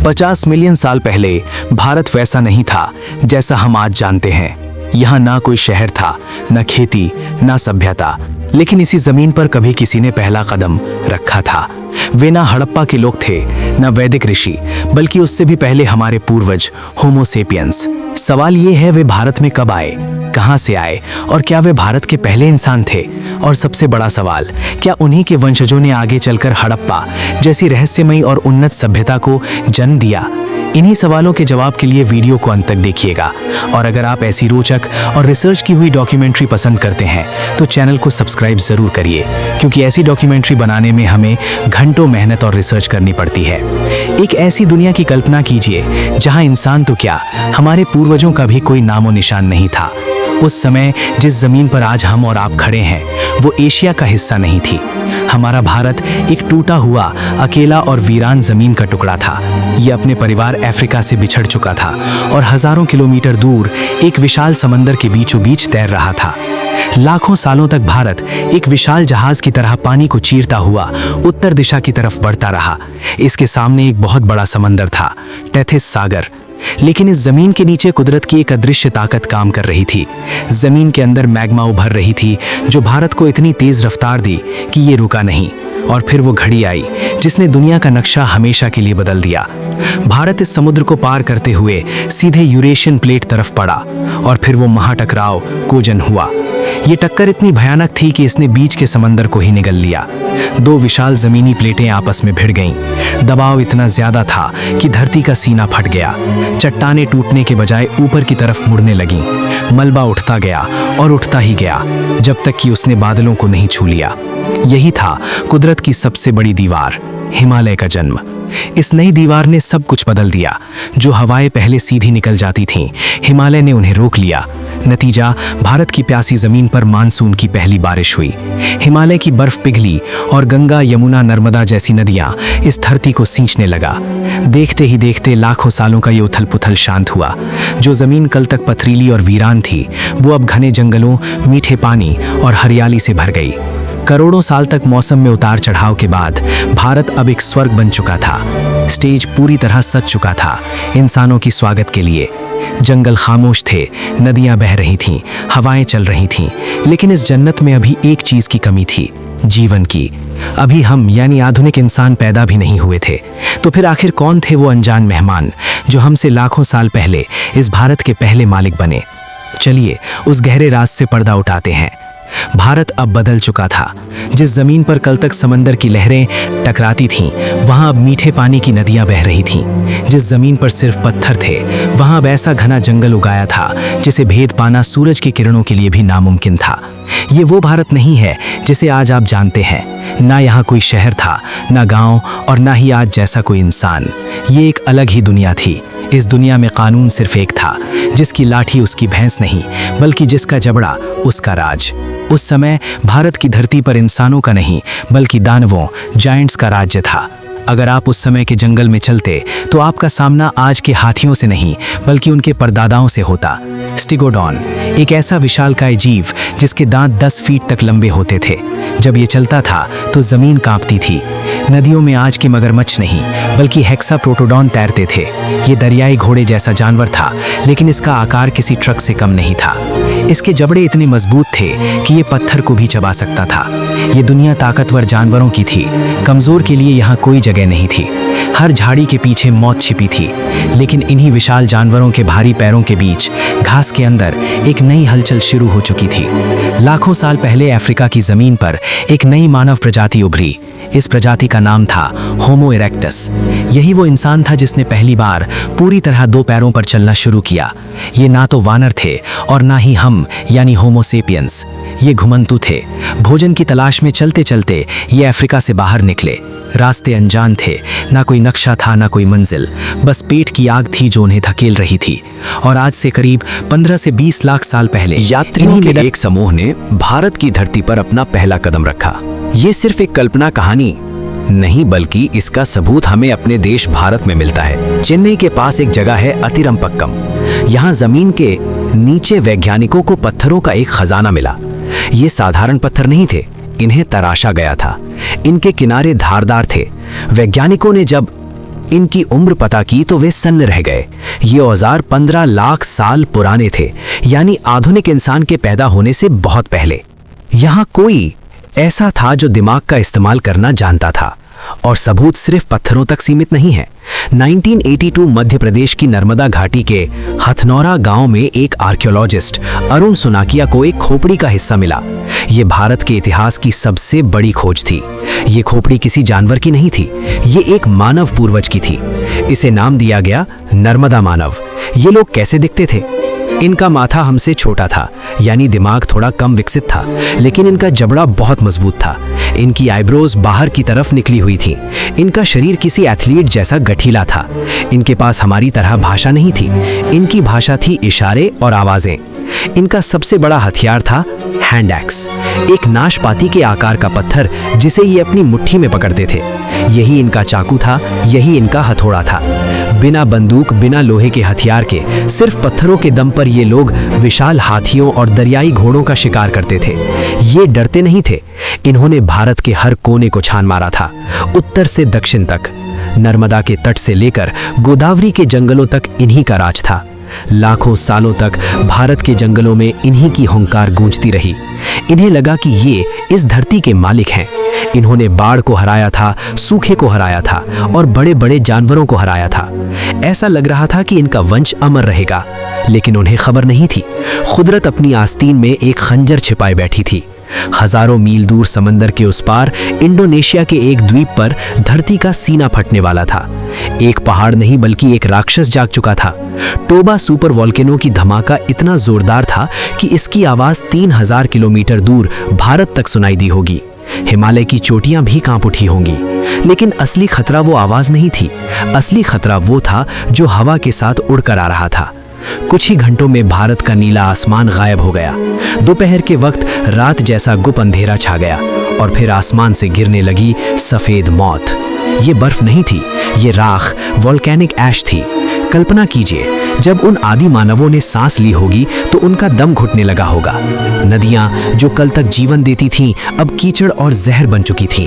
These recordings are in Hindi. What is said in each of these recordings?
50 मिलियन साल पहले भारत वैसा नहीं था जैसा हम आज जानते हैं। यहाँ ना कोई शहर था, न खेती, न सभ्यता, लेकिन इसी जमीन पर कभी किसी ने पहला कदम रखा था। वे ना हड़प्पा के लोग थे, न वैदिक ऋषि, बल्कि उससे भी पहले हमारे पूर्वज होमो सेपियंस। सवाल ये है, वे भारत में कब आए, कहां से आए और क्या वे भारत के पहले इंसान थे? और सबसे बड़ा सवाल, क्या उन्हीं के वंशजों ने आगे चलकर हड़प्पा जैसी रहस्यमयी और उन्नत सभ्यता को जन्म दिया? इन्हीं सवालों के जवाब के लिए वीडियो को अंत तक देखिएगा। और अगर आप ऐसी रोचक और रिसर्च की हुई डॉक्यूमेंट्री पसंद करते हैं तो चैनल को सब्सक्राइब जरूर करिए, क्योंकि ऐसी डॉक्यूमेंट्री बनाने में हमें घंटों मेहनत और रिसर्च करनी पड़ती है। एक ऐसी दुनिया की कल्पना कीजिए जहां इंसान तो क्या, हमारे पूर्वजों का भी कोई नामो निशान नहीं था। उस समय जिस जमीन पर आज हम और आप खड़े हैं वो एशिया का हिस्सा नहीं थी। हमारा भारत एक टूटा हुआ, अकेला और वीरान जमीन का टुकड़ा था। ये अपने परिवार अफ्रीका से बिछड़ चुका था और हजारों किलोमीटर दूर एक विशाल समंदर के बीचों बीच तैर रहा था। लाखों सालों तक भारत एक विशाल जहाज की तरह पानी को चीरता हुआ उत्तर दिशा की तरफ बढ़ता रहा। इसके सामने एक बहुत बड़ा समंदर था, टेथिस सागर। लेकिन इस जमीन के नीचे कुदरत की एक अदृश्य ताकत काम कर रही थी। जमीन के अंदर मैग्मा उभर रही थी जो भारत को इतनी तेज रफ्तार दी कि ये रुका नहीं। और फिर वो घड़ी आई जिसने दुनिया का नक्शा हमेशा के लिए बदल दिया। भारत इस समुद्र को पार करते हुए सीधे यूरेशियन प्लेट तरफ पड़ा और फिर वो महाटकराव कोजन हुआ। ये टक्कर इतनी भयानक थी कि इसने बीच के समंदर को ही निगल लिया। दो विशाल जमीनी प्लेटें आपस में भिड़ गईं। दबाव इतना ज्यादा था कि धरती का सीना फट गया। चट्टानें टूटने के बजाय ऊपर की तरफ मुड़ने लगीं। मलबा उठता गया और उठता ही गया जब तक कि उसने बादलों को नहीं छू लिया। यही था कुदरत की सबसे बड़ी दीवार, हिमालय का जन्म। इस नई दीवार ने सब कुछ बदल दिया। जो हवाएं पहले सीधी निकल जाती थीं, हिमालय ने उन्हें रोक लिया। नतीजा, भारत की प्यासी जमीन पर मानसून की पहली बारिश हुई। हिमालय की बर्फ पिघली और गंगा, यमुना, नर्मदा जैसी नदियां इस धरती को सींचने लगा। देखते ही देखते लाखों सालों का ये उथल पुथल शांत हुआ। जो जमीन कल तक पथरीली और वीरान थी, वो अब घने जंगलों, मीठे पानी और हरियाली से भर गई। करोड़ों साल तक मौसम में उतार चढ़ाव के बाद भारत अब एक स्वर्ग बन चुका था। स्टेज पूरी तरह सज चुका था इंसानों की स्वागत के लिए। जंगल खामोश थे, नदियां बह रही थीं, हवाएं चल रही थीं, लेकिन इस जन्नत में अभी एक चीज की कमी थी, जीवन की। अभी हम यानी आधुनिक इंसान पैदा भी नहीं हुए थे। तो फिर आखिर कौन थे वो अनजान मेहमान जो हमसे लाखों साल पहले इस भारत के पहले मालिक बने? चलिए उस गहरे राज से पर्दा उठाते हैं। भारत अब बदल चुका था। जिस जमीन पर कल तक समंदर की लहरें टकराती थीं, वहां अब मीठे पानी की नदियां बह रही थीं। जिस जमीन पर सिर्फ पत्थर थे, वहां अब ऐसा घना जंगल उगाया था जिसे भेद पाना सूरज की किरणों के लिए भी नामुमकिन था। ये वो भारत नहीं है जिसे आज आप जानते हैं। ना यहाँ कोई शहर था, ना गांव, और ना ही आज जैसा कोई इंसान। ये एक अलग ही दुनिया थी। इस दुनिया में कानून सिर्फ एक था, जिसकी लाठी उसकी भैंस नहीं, बल्कि जिसका जबड़ा उसका राज। उस समय भारत की धरती पर इंसानों का नहीं, बल्कि दानवों, जायंट्स का राज्य था। अगर आप उस समय के जंगल में चलते तो आपका सामना आज के हाथियों से नहीं, बल्कि उनके परदादाओं से होता। स्टिगोडॉन, एक ऐसा विशालकाय जीव जिसके दांत 10 फीट तक लंबे होते थे। जब ये चलता था तो जमीन कांपती थी। नदियों में आज के मगरमच्छ नहीं, बल्कि हेक्साप्रोटोडॉन तैरते थे। ये दरियाई घोड़े जैसा जानवर था, लेकिन इसका आकार किसी ट्रक से कम नहीं था। इसके जबड़े इतने मजबूत थे कि ये पत्थर को भी चबा सकता था। ये दुनिया ताकतवर जानवरों की थी, कमजोर के लिए यहाँ कोई जगह नहीं थी। हर झाड़ी के पीछे मौत छिपी थी। लेकिन इन्हीं विशाल जानवरों के भारी पैरों के बीच घास के अंदर एक नई हलचल शुरू हो चुकी थी। लाखों साल पहले अफ्रीका की जमीन पर एक नई मानव प्रजाति उभरी। इस प्रजाति का नाम था होमो इरेक्टस। यही वो इंसान था जिसने पहली बार पूरी तरह 2 पैरों पर चलना शुरू किया। ये ना तो वानर थे और ना ही हम यानी होमो सेपियंस। ये घुमंतु थे। भोजन की तलाश में चलते चलते ये अफ्रीका से बाहर निकले। रास्ते अनजान थे, ना कोई नक्शा था, ना कोई मंजिल, बस पेट की आग थी जो उन्हें धकेल रही थी। और आज से करीब 15 से 20 लाख साल पहले यात्रियों के एक समूह ने भारत की धरती पर अपना पहला कदम रखा। ये सिर्फ एक कल्पना कहानी नहीं, बल्कि इसका सबूत हमें अपने देश भारत में मिलता है। चेन्नई के पास एक जगह है अतिरंपक्कम। यहाँ जमीन के नीचे वैज्ञानिकों को पत्थरों का एक खजाना मिला। ये साधारण पत्थर नहीं थे, इन्हें तराशा गया था। इनके किनारे धारदार थे। वैज्ञानिकों ने जब इनकी उम्र पता की तो वे सन्न रह गए। ये औजार 15 लाख साल पुराने थे, यानी आधुनिक इंसान के पैदा होने से बहुत पहले। यहाँ कोई ऐसा था जो दिमाग का इस्तेमाल करना जानता था, और सबूत सिर्फ पत्थरों तक सीमित नहीं है। 1982 मध्य प्रदेश की नर्मदा घाटी के हथनौरा गांव में एक आर्कियोलॉजिस्ट अरुण सुनाकिया को एक खोपड़ी का हिस्सा मिला। ये भारत के इतिहास की सबसे बड़ी खोज थी। ये खोपड़ी किसी जानवर की नहीं थी, ये एक मानव पूर्वज की थी। इसे नाम दिया गया नर्मदा मानव। ये लोग कैसे दिखते थे? इनका माथा हमसे छोटा था, यानी दिमाग थोड़ा कम विकसित था, लेकिन इनका जबड़ा बहुत मजबूत था। इनकी आईब्रोज बाहर की तरफ निकली हुई थी। इनका शरीर किसी एथलीट जैसा गठीला था। इनके पास हमारी तरह भाषा नहीं थी। इनकी भाषा थी इशारे और आवाजें। इनका सबसे बड़ा हथियार था हैंड एक्स, एक नाशपाती के आकार का पत्थर जिसे ये अपनी मुट्ठी में पकड़ते थे। यही इनका चाकू था, यही इनका हथौड़ा था। बिना बंदूक, बिना लोहे के हथियार के, सिर्फ पत्थरों के दम पर ये लोग विशाल हाथियों और दरियाई घोड़ों का शिकार करते थे। ये डरते नहीं थे। इन्होंने भारत के हर कोने को छान मारा था, उत्तर से दक्षिण तक। नर्मदा के तट से लेकर गोदावरी के जंगलों तक इन्हीं का राज था। लाखों सालों तक भारत के जंगलों में इन्हीं की हुंकार गूंजती रही। इन्हें लगा कि ये इस धरती के मालिक हैं। इन्होंने बाढ़ को हराया था, सूखे को हराया था और बड़े बड़े जानवरों को हराया था। ऐसा लग रहा था कि इनका वंश अमर रहेगा, लेकिन उन्हें खबर नहीं थी, कुदरत अपनी आस्तीन में एक खंजर छिपाए बैठी थी। हजारों मील दूर समंदर के उस पार इंडोनेशिया के एक द्वीप पर धरती का सीना फटने वाला था। एक पहाड़ नहीं बल्कि एक राक्षस जाग चुका था। टोबा सुपर वोल्केनो की धमाका इतना जोरदार था कि इसकी आवाज 3000 किलोमीटर दूर भारत तक सुनाई दी होगी। हिमालय की चोटियां भी कांप उठी होंगी। लेकिन असली खतरा वो आवाज नहीं थी। असली खतरा वो था जो हवा के साथ उड़कर आ रहा था। कुछ ही घंटों में भारत का नीला आसमान गायब हो गया। दोपहर के वक्त रात जैसा गुप अंधेरा छा गया और फिर आसमान से गिरने लगी सफेद मौत। ये बर्फ नहीं थी, ये राख, वोल्केनिक ऐश थी। कल्पना कीजिए, जब उन आदि मानवों ने सांस ली होगी तो उनका दम घुटने लगा होगा। नदियां जो कल तक जीवन देती थीं, अब कीचड़ और जहर बन चुकी थीं।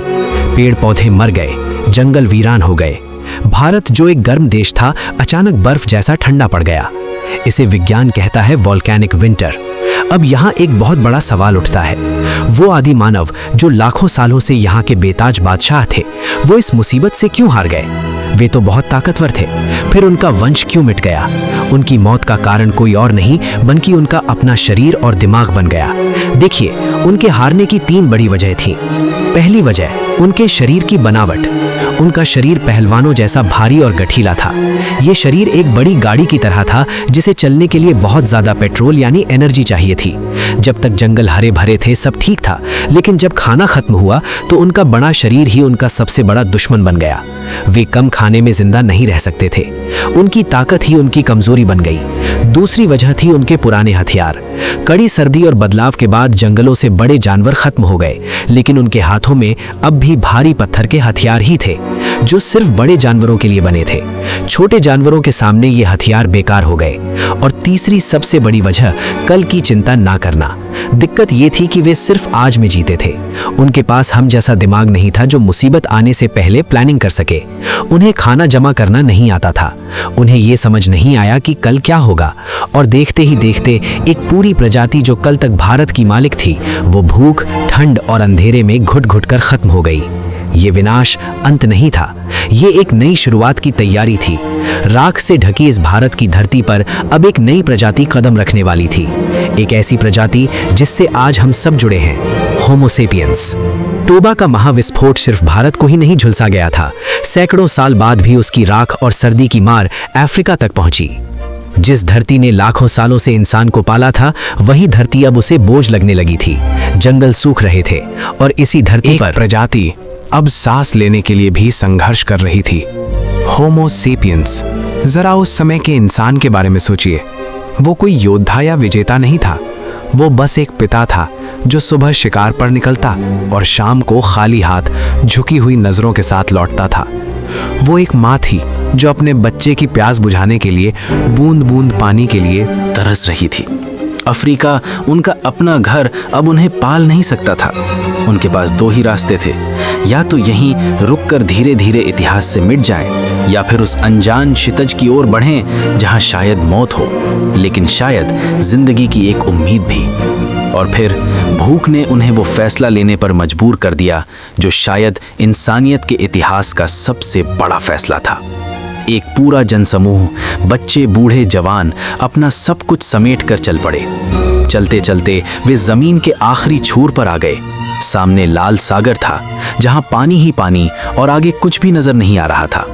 पेड़ पौधे मर गए, जंगल वीरान हो गए। भारत जो एक गर्म देश था, अचानक बर्फ जैसा ठंडा पड़ गया। इसे विज्ञान कहता है वोल्केनिक विंटर। अब यहाँ एक बहुत बड़ा सवाल उठता है। वो आदि मानव जो लाखों सालों से यहाँ के बेताज बादशाह थे, वो इस मुसीबत से क्यों हार गए? वे तो बहुत ताकतवर थे, फिर उनका वंश क्यों मिट गया? उनकी मौत का कारण कोई और नहीं बल्कि उनका अपना शरीर और दिमाग बन गया। देखिए, उनके हारने की 3 बड़ी वजह थी। पहली वजह, उनके शरीर की बनावट। उनका शरीर पहलवानों जैसा भारी और गठीला था। ये शरीर एक बड़ी गाड़ी की तरह था जिसे चलने के लिए बहुत ज्यादा पेट्रोल यानी एनर्जी चाहिए थी। जब तक जंगल हरे भरे थे सब ठीक था, लेकिन जब खाना खत्म हुआ तो उनका बड़ा शरीर ही उनका सबसे बड़ा दुश्मन बन गया। वे कम खाने में जिंदा नहीं रह सकते थे। उनकी ताकत ही उनकी कमजोरी बन गई। दूसरी वजह थी उनके पुराने हथियार। कड़ी सर्दी और बदलाव के बाद जंगलों से बड़े जानवर खत्म हो गए, लेकिन उनके हाथों में अब भी भारी पत्थर के हथियार ही थे जो सिर्फ बड़े जानवरों के लिए बने थे। छोटे जानवरों के सामने ये हथियार बेकार हो गए। और तीसरी सबसे बड़ी वजह, कल की चिंता ना करना। दिक्कत ये थी कि वे सिर्फ आज में जीते थे। उनके पास हम जैसा दिमाग नहीं था जो मुसीबत आने से पहले प्लानिंग कर सके। उन्हें खाना जमा करना नहीं आता था। उन्हें ये समझ नहीं आया कि कल क्या होगा। और देखते ही देखते एक पूरी प्रजाति जो कल तक भारत की मालिक थी, वो भूख, ठंड और अंधेरे में घुट घुट कर खत्म हो गई। ये विनाश अंत नहीं था, ये एक नई शुरुआत की तैयारी थी। राख से ढकी इस भारत की धरती पर अब एक नई प्रजाति कदम रखने वाली थी। एक ऐसी प्रजाति जिससे आज हम सब जुड़े हैं, होमो सेपियंस। टोबा का महाविस्फोट सिर्फ भारत को ही नहीं झुलसा गया था। सैकड़ों साल बाद भी उसकी राख और सर्दी की मार अफ्रीका तक पहुंची। जिस धरती ने लाखों सालों से इंसान को पाला था, वही धरती अब उसे बोझ लगने लगी थी। जंगल सूख रहे थे और इसी धरती पर प्रजाति अब सांस लेने के लिए भी संघर्ष कर रही थी, होमो सेपियंस। जरा उस समय के इंसान के बारे में सोचिए। वो कोई योद्धा या विजेता नहीं था, वो बस एक पिता था जो सुबह शिकार पर निकलता और शाम को खाली हाथ झुकी हुई नजरों के साथ लौटता था। वो एक माँ थी जो अपने बच्चे की प्यास बुझाने के लिए बूंद बूंद पानी के लिए तरस रही थी। अफ्रीका उनका अपना घर अब उन्हें पाल नहीं सकता था। उनके पास दो ही रास्ते थे, या तो यहीं रुककर धीरे धीरे इतिहास से मिट जाएं, या फिर उस अनजान शितज की ओर बढ़ें जहां शायद मौत हो, लेकिन शायद जिंदगी की एक उम्मीद भी। और फिर भूख ने उन्हें वो फैसला लेने पर मजबूर कर दिया जो शायद इंसानियत के इतिहास का सबसे बड़ा फैसला था। एक पूरा जनसमूह, बच्चे बूढ़े जवान, अपना सब कुछ समेट कर चल पड़े। चलते चलते वे जमीन के आखिरी छोर पर आ गए। सामने लाल सागर था जहां पानी ही पानी और आगे कुछ भी नजर नहीं आ रहा था।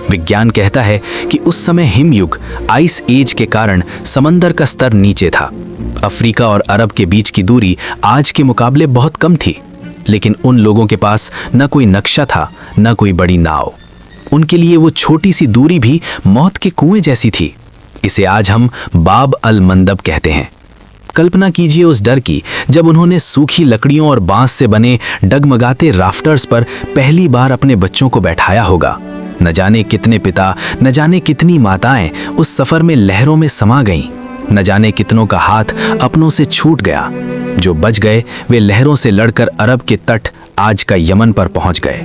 विज्ञान कहता है कि उस समय हिमयुग, आइस एज के कारण समंदर का स्तर नीचे था। अफ्रीका और अरब के बीच की दूरी आज के मुकाबले बहुत कम थी, लेकिन उन लोगों के पास न कोई नक्शा था, न कोई बड़ी नाव। उनके लिए वो छोटी सी दूरी भी मौत के कुएं जैसी थी। इसे आज हम बाब अल मंदब कहते हैं। कल्पना कीजिए उस डर की जब उन्होंने सूखी लकड़ियों और बांस से बने डगमगाते राफ्टर्स पर पहली बार अपने बच्चों को बैठाया होगा। न जाने कितने पिता, न जाने कितनी माताएं उस सफर में लहरों में समा गईं। न जाने कितनों का हाथ अपनों से छूट गया। जो बच गए वे लहरों से लड़कर अरब के तट, आज का यमन पर पहुंच गए।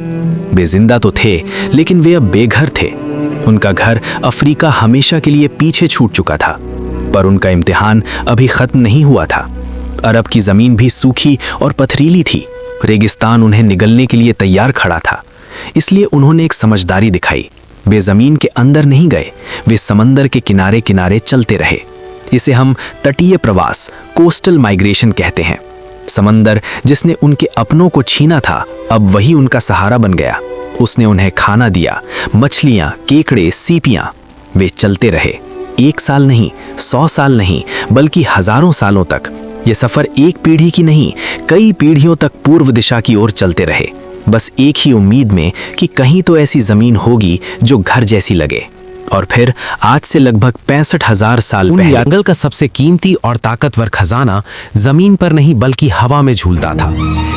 वे जिंदा तो थे, लेकिन वे अब बेघर थे। उनका घर अफ्रीका हमेशा के लिए पीछे छूट चुका था, पर उनका इम्तिहान अभी खत्म नहीं हुआ था। अरब की जमीन भी सूखी और पथरीली थी। रेगिस्तान उन्हें निगलने के लिए तैयार खड़ा था। इसलिए उन्होंने एक समझदारी दिखाई। वे जमीन के अंदर नहीं गए, वे समंदर के किनारे किनारे चलते रहे। इसे हम तटीय प्रवास, कोस्टल माइग्रेशन कहते हैं। समंदर जिसने उनके अपनों को छीना था, अब वही उनका सहारा बन गया। उसने उन्हें खाना दिया, मछलियां, केकड़े, सीपियां। वे चलते रहे, 1 साल नहीं, 100 साल नहीं, बल्कि हजारों सालों तक। ये सफर एक पीढ़ी की नहीं, कई पीढ़ियों तक पूर्व दिशा की ओर चलते रहे, बस एक ही उम्मीद में कि कहीं तो ऐसी जमीन होगी जो घर जैसी लगे। और फिर आज से लगभग 65,000 साल पहले जंगल का सबसे कीमती और ताकतवर खजाना जमीन पर नहीं बल्कि हवा में झूलता था।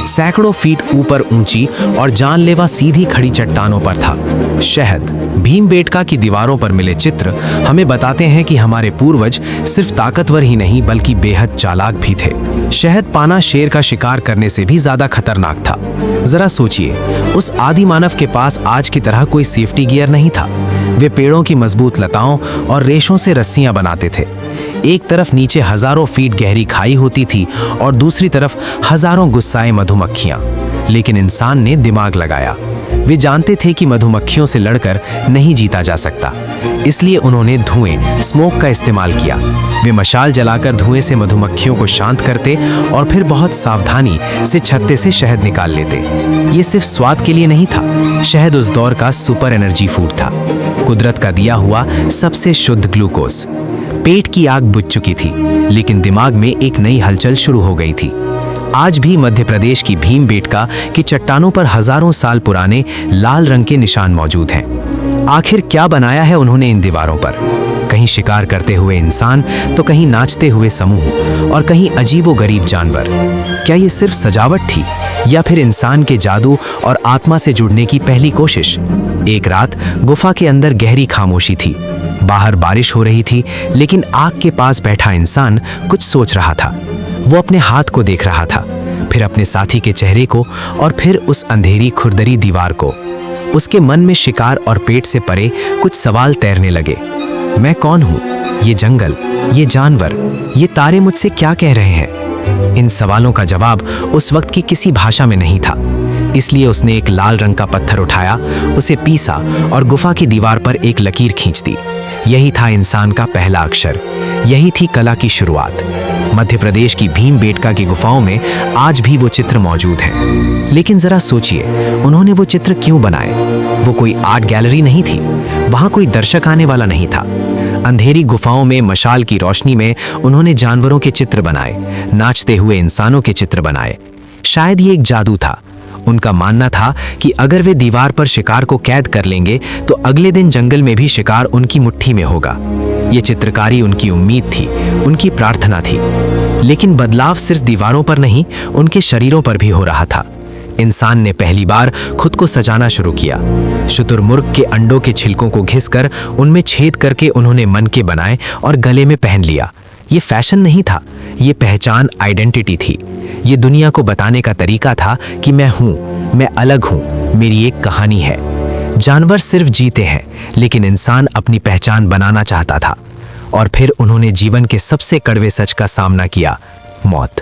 सैकड़ों फीट ऊपर ऊंची और जानलेवा सीधी खड़ी चट्टानों पर था शहद। भीमबेटका की दीवारों पर मिले चित्र हमें बताते हैं कि हमारे पूर्वज सिर्फ ताकतवर ही नहीं बल्कि बेहद चालाक भी थे। शहद पाना शेर का शिकार करने से भी ज्यादा खतरनाक था। जरा सोचिए, उस आदि मानव के पास आज की तरह कोई सेफ्टी गियर नहीं था। वे पेड़ों की मजबूत लताओं और रेशों से रस्सियां बनाते थे। एक तरफ नीचे हजारों फीट गहरी खाई होती थी और दूसरी तरफ हजारों गुस्साए मधुमक्खियां। लेकिन इंसान ने दिमाग लगाया। वे जानते थे कि मधुमक्खियों से लड़कर नहीं जीता जा सकता, इसलिए उन्होंने धुएं, स्मोक का इस्तेमाल किया। वे मशाल जलाकर धुएं से मधुमक्खियों को शांत करते और फिर बहुत सावधानी से छत्ते से शहद निकाल लेते। ये सिर्फ स्वाद के लिए नहीं था, शहद उस दौर का सुपर एनर्जी फूड था, कुदरत का दिया हुआ सबसे शुद्ध ग्लूकोज। पेट की आग बुझ चुकी थी, लेकिन दिमाग में एक नई हलचल शुरू हो गई थी। आज भी मध्य प्रदेश की भीमबेटका की चट्टानों पर हजारों साल पुराने लाल रंग के निशान मौजूद हैं। आखिर क्या बनाया है उन्होंने इन दीवारों पर? कहीं शिकार करते हुए इंसान, तो कहीं नाचते हुए समूह और कहीं अजीबोगरीब जानवर। क्या ये सिर्फ सजावट थी या फिर इंसान के जादू और आत्मा से जुड़ने की पहली कोशिश? एक रात गुफा के अंदर गहरी खामोशी थी। बाहर बारिश हो रही थी, लेकिन आग के पास बैठा इंसान कुछ सोच रहा था। वो अपने हाथ को देख रहा था, फिर अपने साथी के चेहरे को और फिर उस अंधेरी खुरदरी दीवार को। उसके मन में शिकार और पेट से परे कुछ सवाल तैरने लगे। मैं कौन हूँ? ये जंगल, ये जानवर, ये तारे मुझसे क्या कह रहे हैं? इन सवालों का जवाब उस वक्त की किसी भाषा में नहीं था। इसलिए उसने एक लाल रंग का पत्थर उठाया, उसे पीसा और गुफा की दीवार पर एक लकीर खींच दी। यही था इंसान का पहला अक्षर, यही थी कला की शुरुआत। मध्य प्रदेश की भीमबेटका की गुफाओं में आज भी वो चित्र मौजूद हैं। लेकिन जरा सोचिए, उन्होंने वो चित्र क्यों बनाए? वो कोई आर्ट गैलरी नहीं थी, वहां कोई दर्शक आने वाला नहीं था। अंधेरी गुफाओं में मशाल की रोशनी में उन्होंने जानवरों के चित्र बनाए, नाचते हुए इंसानों के चित्र बनाए। शायद ये एक जादू था। उनका मानना था कि अगर वे दीवार पर शिकार को कैद कर लेंगे तो अगले दिन जंगल में भी शिकार उनकी मुट्ठी में होगा। ये चित्रकारी उनकी उम्मीद थी, उनकी प्रार्थना थी। लेकिन बदलाव सिर्फ दीवारों पर नहीं, उनके शरीरों पर भी हो रहा था। इंसान ने पहली बार खुद को सजाना शुरू किया। शुतुरमुर्ग के अंडों के छिलकों को घिसकर उनमें छेद करके उन्होंने मनके बनाए और गले में पहन लिया। ये फैशन नहीं था, ये पहचान आइडेंटिटी थी। ये दुनिया को बताने का तरीका था कि मैं हूं, मैं अलग हूं, मेरी एक कहानी है। जानवर सिर्फ जीते हैं, लेकिन इंसान अपनी पहचान बनाना चाहता था। और फिर उन्होंने जीवन के सबसे कड़वे सच का सामना किया, मौत।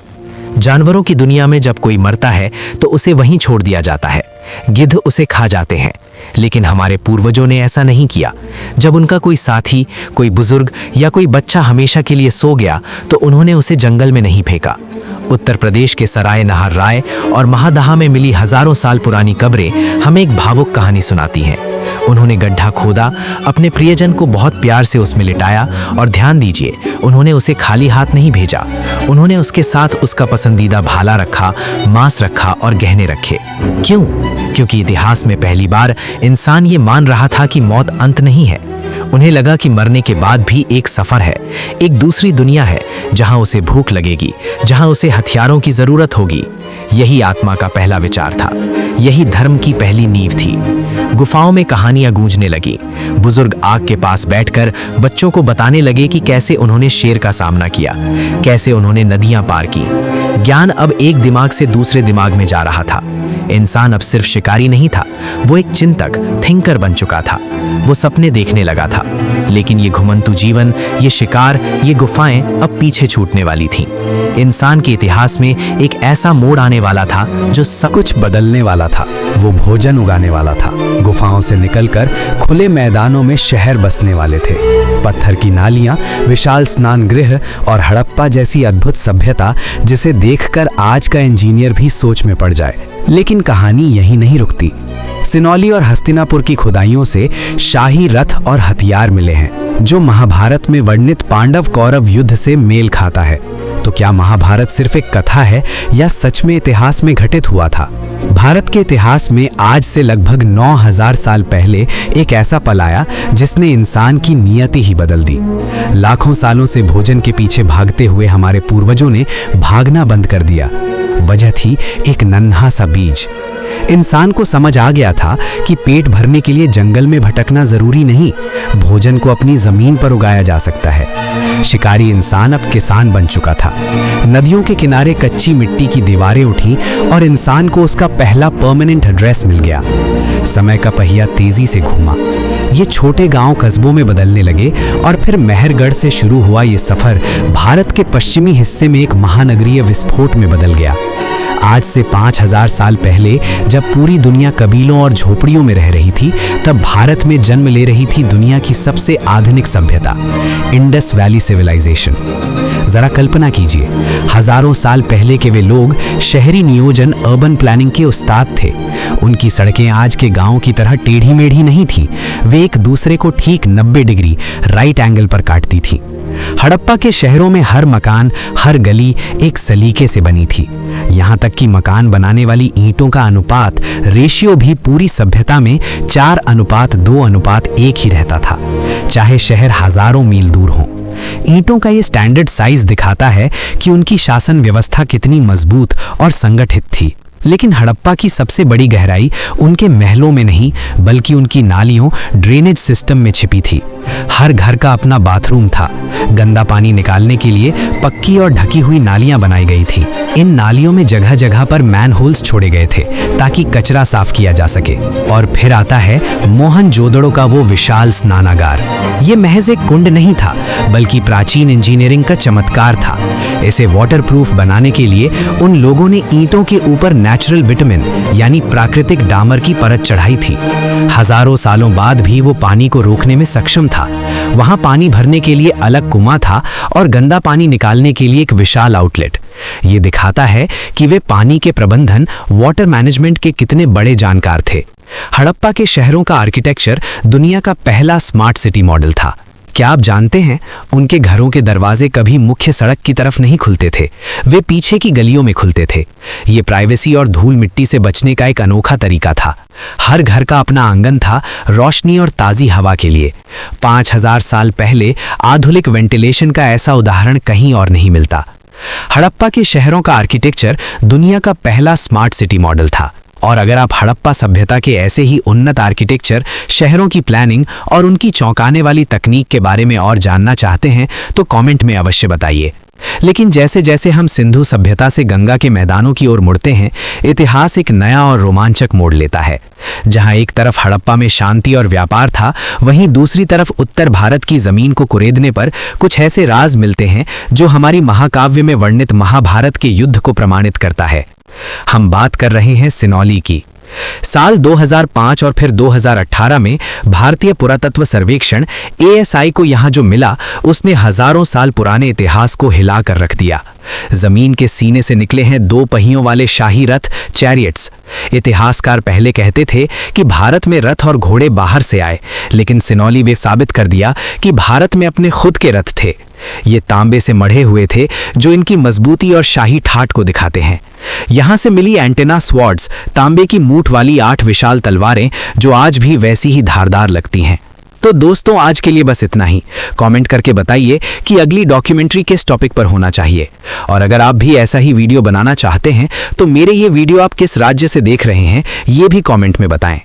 जानवरों की दुनिया में जब कोई मरता है तो उसे वहीं छोड़ दिया जाता है, गिद्ध उसे खा जाते हैं। लेकिन हमारे पूर्वजों ने ऐसा नहीं किया। जब उनका कोई साथी, कोई बुजुर्ग या कोई बच्चा हमेशा के लिए सो गया तो उन्होंने उसे जंगल में नहीं फेंका। उत्तर प्रदेश के सराय नहार राय और महादहा में मिली हजारों साल पुरानी कब्रें हमें एक भावुक कहानी सुनाती हैं। उन्होंने गड्ढा खोदा, अपने प्रियजन को बहुत प्यार से उसमें लिटाया, और ध्यान दीजिए, उन्होंने उसे खाली हाथ नहीं भेजा। उन्होंने उसके साथ उसका पसंदीदा भाला रखा, मांस रखा और गहने रखे। क्यों? क्योंकि इतिहास में पहली बार इंसान ये मान रहा था कि मौत अंत नहीं है। उन्हें लगा कि मरने के बाद भी एक सफर है, एक दूसरी दुनिया है जहां उसे भूख लगेगी, जहां उसे हथियारों की जरूरत होगी। यही आत्मा का पहला विचार था, यही धर्म की पहली नींव थी। गुफाओं में कहानियां गूंजने लगी। बुजुर्ग आग के पास बैठकर बच्चों को बताने लगे कि कैसे उन्होंने शेर का सामना किया, कैसे उन्होंने नदियां पार की। ज्ञान अब एक दिमाग से दूसरे दिमाग में जा रहा था। इंसान अब सिर्फ शिकारी नहीं था, वो एक चिंतक, थिंकर बन चुका था। वो सपने देखने लगा था। लेकिन ये घुमंतु जीवन, ये शिकार, ये गुफाएं अब पीछे छूटने वाली थीं। इंसान के इतिहास में एक ऐसा मोड़ आने वाला था जो सब कुछ बदलने वाला था। वो भोजन उगाने वाला था। गुफाओं से निकलकर खुले मैदानों में शहर बसने वाले थे। पत्थर की नालियां, विशाल स्नान गृह और हड़प्पा जैसी अद्भुत सभ्यता जिसे देखकर आज का इंजीनियर भी सोच में पड़ जाए। लेकिन कहानी यही नहीं रुकती। सिनौली और हस्तिनापुर की खुदाइयों से शाही रथ और हथियार मिले हैं जो महाभारत में वर्णित पांडव कौरव युद्ध से मेल खाता है। तो क्या महाभारत सिर्फ एक कथा है या सच में इतिहास में घटित हुआ था? भारत के इतिहास में आज से लगभग 9000 साल पहले एक ऐसा पल आया जिसने इंसान की नियति ही बदल दी। लाखों सालों से भोजन के पीछे भागते हुए हमारे पूर्वजों ने भागना बंद कर दिया। वजह थी एक नन्हा सा बीज। इंसान को समझ आ गया था कि पेट भरने के लिए जंगल में भटकना जरूरी नहीं, भोजन को अपनी जमीन पर उगाया जा सकता है। शिकारी इंसान अब किसान बन चुका था। नदियों के किनारे कच्ची मिट्टी की दीवारें उठी और इंसान को उसका पहला परमानेंट एड्रेस मिल गया। समय का पहिया तेजी से घूमा। ये छोटे गांव कस्बों में बदलने लगे और फिर मेहरगढ़ से शुरू हुआ ये सफर भारत के पश्चिमी हिस्से में एक महानगरीय विस्फोट में बदल गया। आज से 5000 साल पहले जब पूरी दुनिया कबीलों और झोपड़ियों में रह रही थी, तब भारत में जन्म ले रही थी दुनिया की सबसे आधुनिक सभ्यता, इंडस वैली सिविलाइजेशन। जरा कल्पना कीजिए, हजारों साल पहले के वे लोग शहरी नियोजन, अर्बन प्लानिंग के उस्ताद थे। उनकी सड़कें आज के गांवों की तरह टेढ़ी मेढ़ी नहीं थी, वे एक दूसरे को ठीक 90 डिग्री राइट एंगल पर काटती थी। हड़प्पा के शहरों में हर मकान, हर गली एक सलीके से बनी थी। यहाँ तक कि मकान बनाने वाली ईंटों का अनुपात, रेशियो भी पूरी सभ्यता में 4:2:1 ही रहता था, चाहे शहर हजारों मील दूर हो। ईंटों का ये स्टैंडर्ड साइज दिखाता है कि उनकी शासन व्यवस्था कितनी मजबूत और संगठित थी। लेकिन हड़प्पा की सबसे बड़ी गहराई उनके महलों में नहीं, बल्कि उनकी नालियों, ड्रेनेज सिस्टम में छिपी थी। हर घर का अपना बाथरूम था। गंदा पानी निकालने के लिए पक्की और ढकी हुई नालियां बनाई गई थी। इन नालियों में जगह जगह पर मैनहोल्स छोड़े गए थे ताकि कचरा साफ किया जा सके। और फिर आता है मोहनजोदड़ो का वो विशाल स्नानागार। ये महज एक कुंड नहीं था, बल्कि प्राचीन इंजीनियरिंग का चमत्कार था। इसे वाटरप्रूफ बनाने के लिए उन लोगों ने ईंटों के ऊपर नेचुरल बिटुमिन यानी प्राकृतिक डामर की परत चढ़ाई थी। हजारों सालों बाद भी वो पानी को रोकने में सक्षम था। वहां पानी भरने के लिए अलग कुआं था और गंदा पानी निकालने के लिए एक विशाल आउटलेट। ये दिखाता है कि वे पानी के प्रबंधन, वाटर मैनेजमेंट के कितने बड़े जानकार थे। हड़प्पा के शहरों का आर्किटेक्चर दुनिया का पहला स्मार्ट सिटी मॉडल था। क्या आप जानते हैं, उनके घरों के दरवाजे कभी मुख्य सड़क की तरफ नहीं खुलते थे, वे पीछे की गलियों में खुलते थे। ये प्राइवेसी और धूल मिट्टी से बचने का एक अनोखा तरीका था। हर घर का अपना आंगन था, रोशनी और ताज़ी हवा के लिए। 5000 साल पहले आधुनिक वेंटिलेशन का ऐसा उदाहरण कहीं और नहीं मिलता। हड़प्पा के शहरों का आर्किटेक्चर दुनिया का पहला स्मार्ट सिटी मॉडल था। और अगर आप हड़प्पा सभ्यता के ऐसे ही उन्नत आर्किटेक्चर, शहरों की प्लानिंग और उनकी चौंकाने वाली तकनीक के बारे में और जानना चाहते हैं तो कमेंट में अवश्य बताइए। लेकिन जैसे जैसे हम सिंधु सभ्यता से गंगा के मैदानों की ओर मुड़ते हैं, इतिहास एक नया और रोमांचक मोड़ लेता है। जहां एक तरफ हड़प्पा में शांति और व्यापार था, वहीं दूसरी तरफ उत्तर भारत की जमीन को कुरेदने पर कुछ ऐसे राज मिलते हैं जो हमारी महाकाव्य में वर्णित महाभारत के युद्ध को प्रमाणित करता है। हम बात कर रहे हैं सिनौली की। साल 2005 और फिर 2018 में भारतीय पुरातत्व सर्वेक्षण ASI को यहां जो मिला, उसने हजारों साल पुराने इतिहास को हिला कर रख दिया। जमीन के सीने से निकले हैं 2 पहियों वाले शाही रथ, चैरियट्स। इतिहासकार पहले कहते थे कि भारत में रथ और घोड़े बाहर से आए, लेकिन सिनौली ने साबित कर दिया कि भारत में अपने खुद के रथ थे। ये तांबे से मढ़े हुए थे, जो इनकी मजबूती और शाही ठाठ को दिखाते हैं। यहां से मिली एंटेना स्वॉर्ड्स, तांबे की मूठ वाली 8 विशाल तलवारें, जो आज भी वैसी ही धारदार लगती हैं। तो दोस्तों, आज के लिए बस इतना ही। कमेंट करके बताइए कि अगली डॉक्यूमेंट्री किस टॉपिक पर होना चाहिए। और अगर आप भी ऐसा ही वीडियो बनाना चाहते हैं तो मेरे ये वीडियो आप किस राज्य से देख रहे हैं, ये भी कमेंट में बताएं।